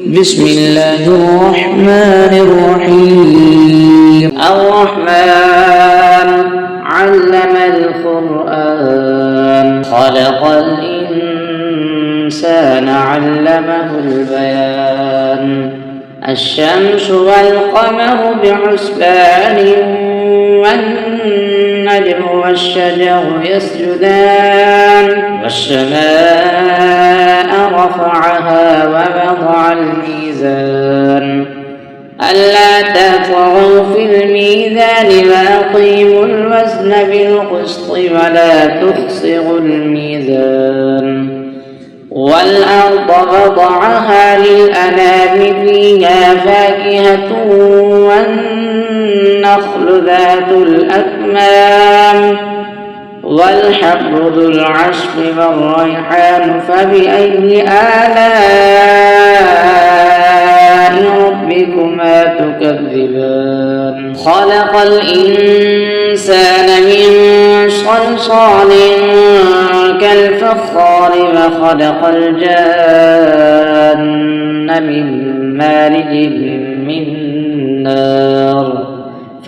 بسم الله الرحمن الرحيم. الرحمن علم القرآن خلق الإنسان علمه البيان. الشمس والقمر بحسبان والنجم والشجر يسجدان والسماء رفعها ووضع الميزان ألا تطغوا في الميزان وأقيموا الوزن بالقسط ولا تخسروا الميزان. والأرض وضعها للأنام فيها فاكهة والنخل ذات الأكمام والحب ذو العصف والريحان فبأي آلاء ربكما تكذبان. خلق الإنسان من صلصال كالفخار وخلق الجان من مارج من نار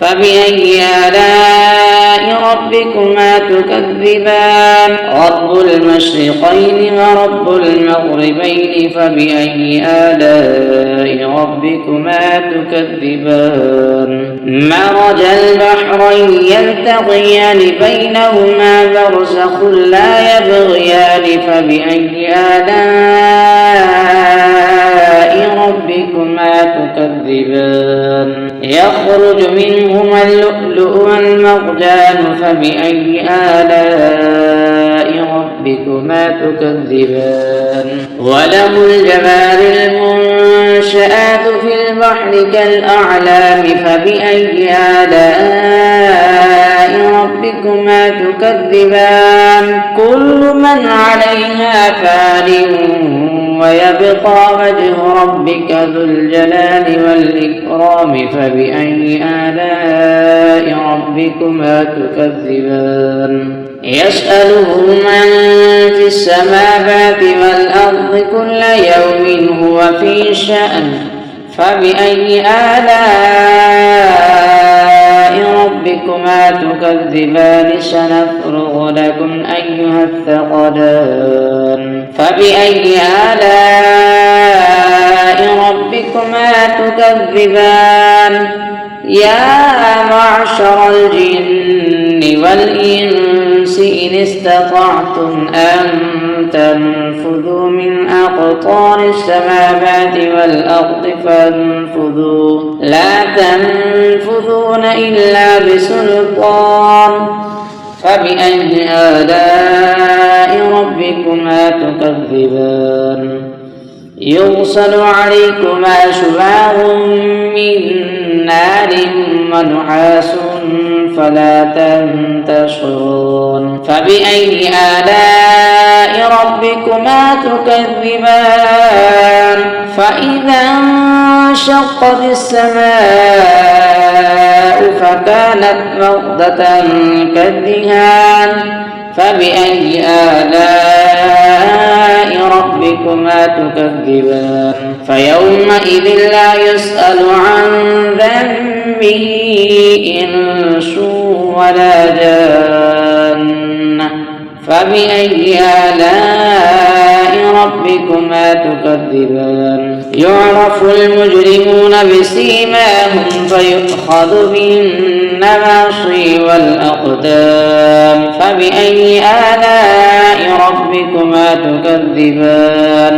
فبأي آلاء ربكما تكذبان. رب المشرقين ورب المغربين فبأي آلاء ربكما تكذبان. مرج البحرين يلتقيان بينهما برزخ لا يبغيان فبأي آلاء ربكما تكذبان. يخرج منهما اللؤلؤ والمرجان فبأي آلاء ربكما تكذبان. وله الجوار المنشآت في البحر كالأعلام فبأي آلاء ربكما تكذبان. كل من عليها فان ويبقى وجه ربك ذو الجلال والإكرام فبأي آلاء ربكما تكذبان. يسأله من في السماوات والأرض كل يوم هو في شأن فبأي آلاء ربكما تكذبان. سنفرغ لكم أيها الثقلان فبأي آلاء ربكما تكذبان. يا معشر الجن والإنس إن استطعتم أن تنفذوا من أقطار السماوات والأرض فانفذوا لا تنفذون إلا بسلطان فبأي آلاء ربكما تكذبان. يرسل عليكما شواظ من نار ونحاس فلا تنتصرون فبأي آلاء ربكما تكذبان. فإذا انشقت السماء فكانت وردة كالدهان فبأي آلاء ربكما تكذبان. فيومئذ لا يسأل عن ذنبه إنس ولا جان فبأي آلاء ربكما تكذبان. يعرف المجرمون بسيماهم فيؤخذ بالنواصي والأقدام فبأي آلاء ربكما تكذبان.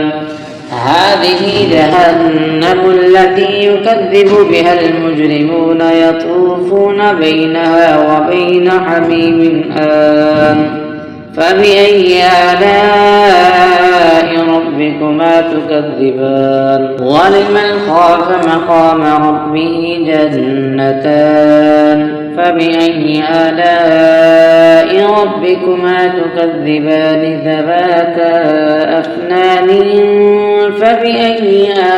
هذه جهنم التي يكذب بها المجرمون يطوفون بينها وبين حميم آن فبأي آلاء ربكما تكذبان. ولمن خاف مقام ربه جنتان فبأي آلاء ربكما تكذبان. ذواتا أفنان فبأي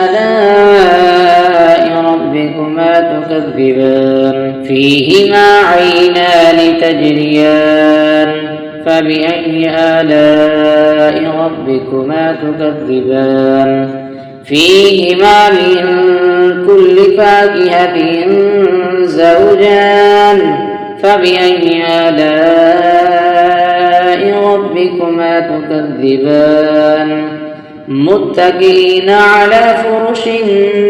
آلاء ربكما تكذبان. فيهما عينان تجريان فبأي آلاء ربكما تكذبان فيهما من كل فاكهة زوجان فبأي آلاء ربكما تكذبان متكئين على فرش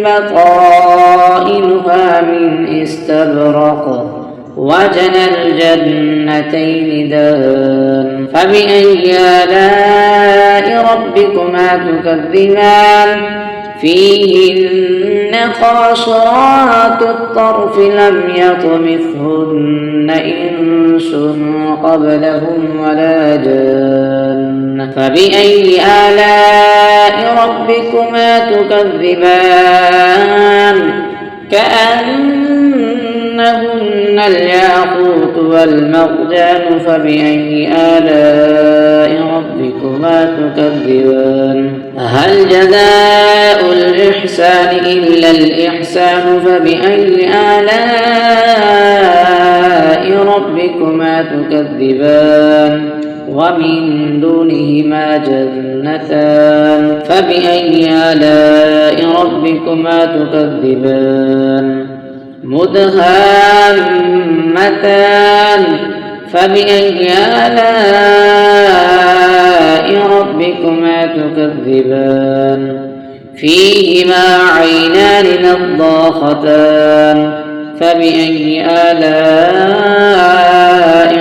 بطائنها من استبرق وجنى الجنتين دان فبأي آلاء ربكما تكذبان فيهن خاصرات الطرف لم يطمثهن إنس قبلهم ولا جان فبأي آلاء ربكما تكذبان كأنهن الياقوت والمرجان فبأي آلاء ربكما تكذبان هل جزاء الإحسان إلا الإحسان فبأي آلاء ربكما تكذبان ومن دونهما جنتان فبأي آلاء ربكما تكذبان مدهامتان فبأي آلاء ربكما تكذبان فيهما عينان نضاختان فبأي آلاء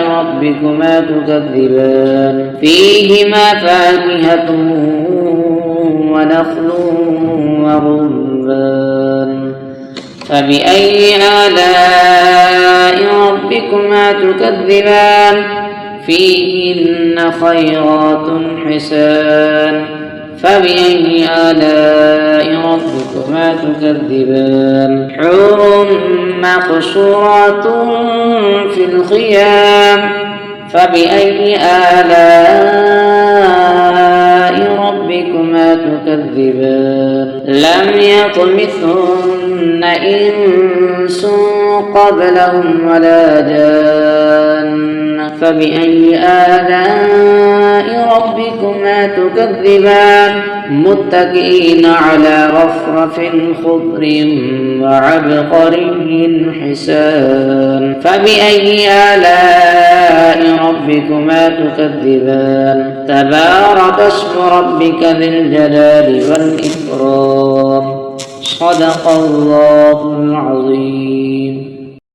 ربكما تكذبان فيهما فاكهة ونخل ورمان فبأي آلاء ربكما تكذبان فيهن خيرات حسان فبأي آلاء ربكما تكذبان حور مقصورات في الخيام فبأي آلاء ربكما تكذبان لم يطمثهن إنس قبلهم ولا جان فبأي آلاء ربكما تكذبان متكئين على رفرف خضر وعبقري حسان فبأي آلاء ربكما تكذبان تبارك اسم ربك ذي الجلال والإكرام صدق الله العظيم.